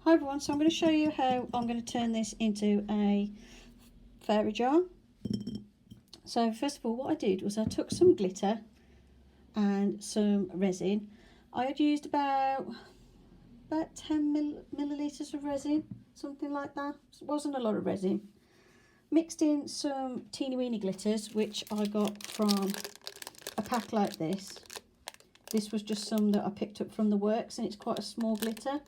Hi everyone, so I'm going to show you how I'm going to turn this into a fairy jar. So first of all, what I did was I took some glitter and some resin. I had used about 10 millilitres of resin, something like that. It wasn't a lot of resin. Mixed in some teeny weeny glitters, which I got from a pack like this. This was just some that I picked up from the works, and it's quite a small glitter.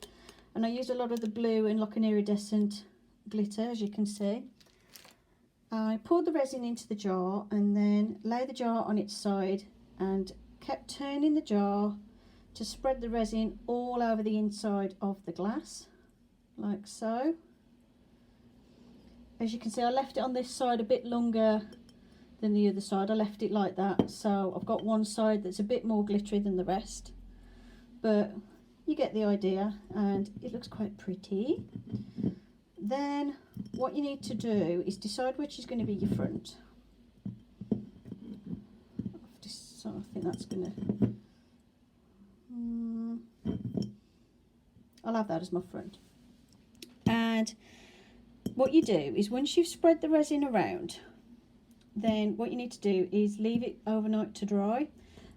And I used a lot of the blue and like an iridescent glitter, as you can see. I poured the resin into the jar and then lay the jar on its side and kept turning the jar to spread the resin all over the inside of the glass, like so. As you can see, I left it on this side a bit longer than the other side. I left it like that, so I've got one side that's a bit more glittery than the rest, but you get the idea, and it looks quite pretty. Then what you need to do is decide which is going to be your front. So I think that's going to I'll have that as my front. And what you do is, once you've spread the resin around, then what you need to do is leave it overnight to dry.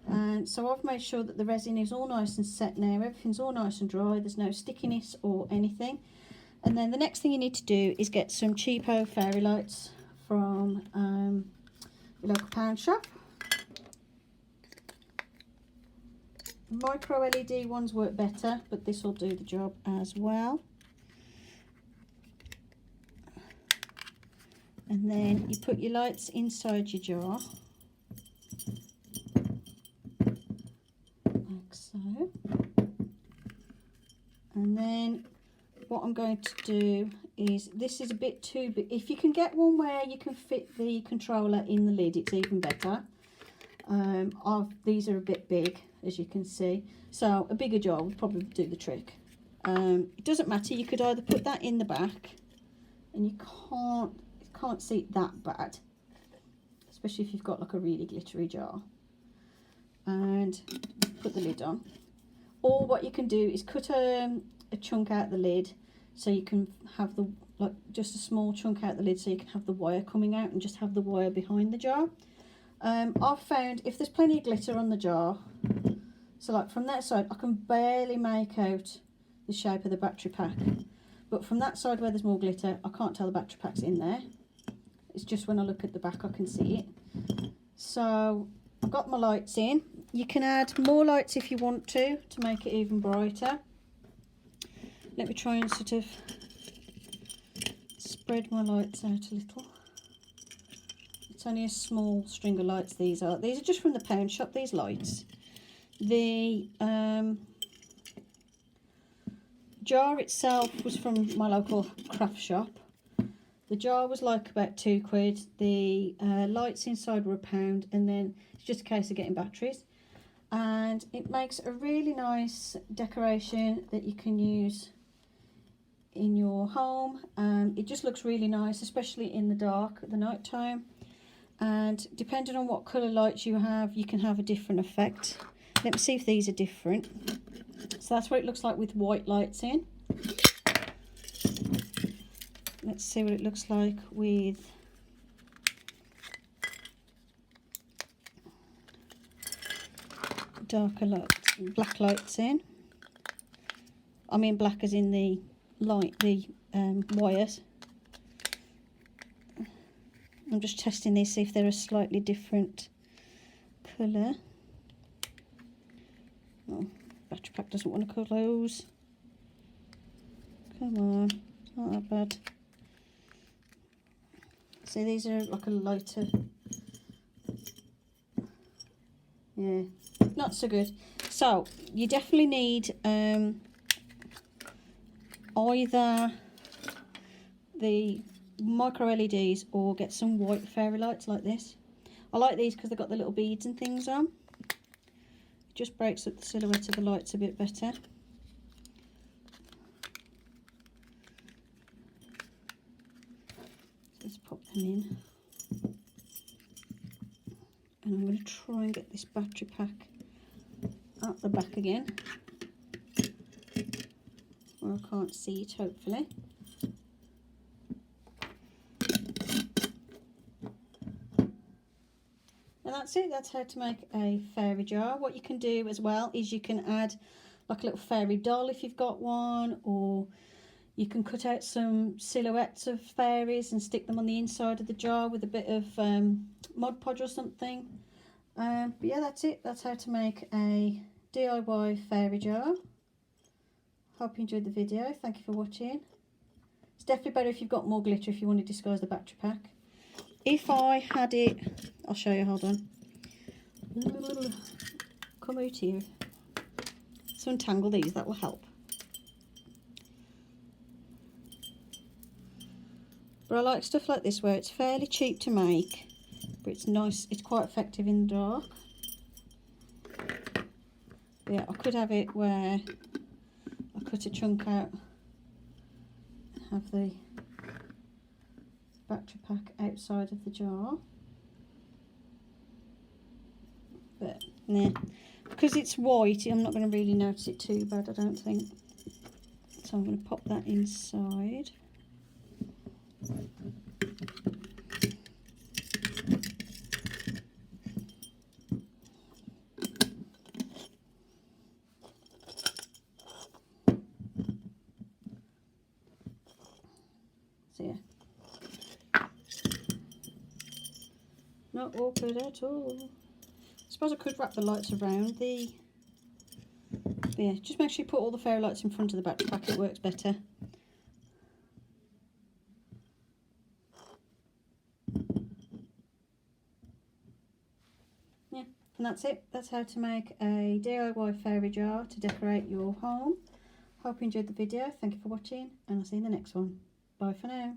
And so I've made sure that the resin is all nice and set now. Everything's all nice and dry. There's no stickiness or anything. And then the next thing you need to do is get some cheapo fairy lights from your local pound shop. Micro LED ones work better, but this will do the job as well. And then you put your lights inside your jar, like so. And then what I'm going to do is, this is a bit too big. If you can get one where you can fit the controller in the lid, it's even better. These are a bit big, as you can see, so a bigger jar would probably do the trick. It doesn't matter, you could either put that in the back, and you can't see it that bad, especially if you've got like a really glittery jar, and put the lid on. Or what you can do is cut a chunk out the lid, so you can have the, like, just a small chunk out the lid, so you can have the wire coming out and just have the wire behind the jar. I've found if there's plenty of glitter on the jar, so like from that side I can barely make out the shape of the battery pack, but from that side where there's more glitter I can't tell the battery pack's in there. It's just when I look at the back I can see it. So I've got my lights in. You can add more lights if you want to make it even brighter. Let me try and sort of spread my lights out a little. It's only a small string of lights these are. These are just from the pound shop, these lights. The jar itself was from my local craft shop. The jar was like about £2. The lights inside were £1, and then it's just a case of getting batteries. And it makes a really nice decoration that you can use in your home. It just looks really nice, especially in the dark at the night time. And depending on what colour lights you have, you can have a different effect. Let me see if these are different. So that's what it looks like with white lights in. Let's see what it looks like with darker lights, black lights in. I mean black as in the light, the wires. I'm just testing these, see if they're a slightly different colour. Oh, battery pack doesn't want to close. Come on, it's not that bad. See, these are like a lighter. Yeah, not so good. So you definitely need either the micro LEDs or get some white fairy lights like this. I like these because they've got the little beads and things on. It just breaks up the silhouette of the lights a bit better. Let's pop them in. And I'm going to try and get this battery pack at the back again. Well, I can't see it, hopefully. And that's it. That's how to make a fairy jar. What you can do as well is you can add like a little fairy doll if you've got one, or you can cut out some silhouettes of fairies and stick them on the inside of the jar with a bit of Mod Podge or something. But yeah, that's it. That's how to make a DIY fairy jar. Hope you enjoyed the video. Thank you for watching. It's definitely better if you've got more glitter if you want to disguise the battery pack. If I had it, I'll show you, hold on. Come out here. So untangle these, that will help. But I like stuff like this where it's fairly cheap to make, but it's nice, it's quite effective in the dark. But yeah, I could have it where I cut a chunk out and have the battery pack outside of the jar. But nah, because it's white, I'm not going to really notice it too bad, I don't think. So I'm going to pop that inside. So yeah, not awkward at all. I suppose I could wrap the lights around the, but yeah, just make sure you put all the fairy lights in front of the battery pack, it works better. Yeah, and that's it. That's how to make a DIY fairy jar to decorate your home. Hope you enjoyed the video. Thank you for watching, and I'll see you in the next one. Bye for now.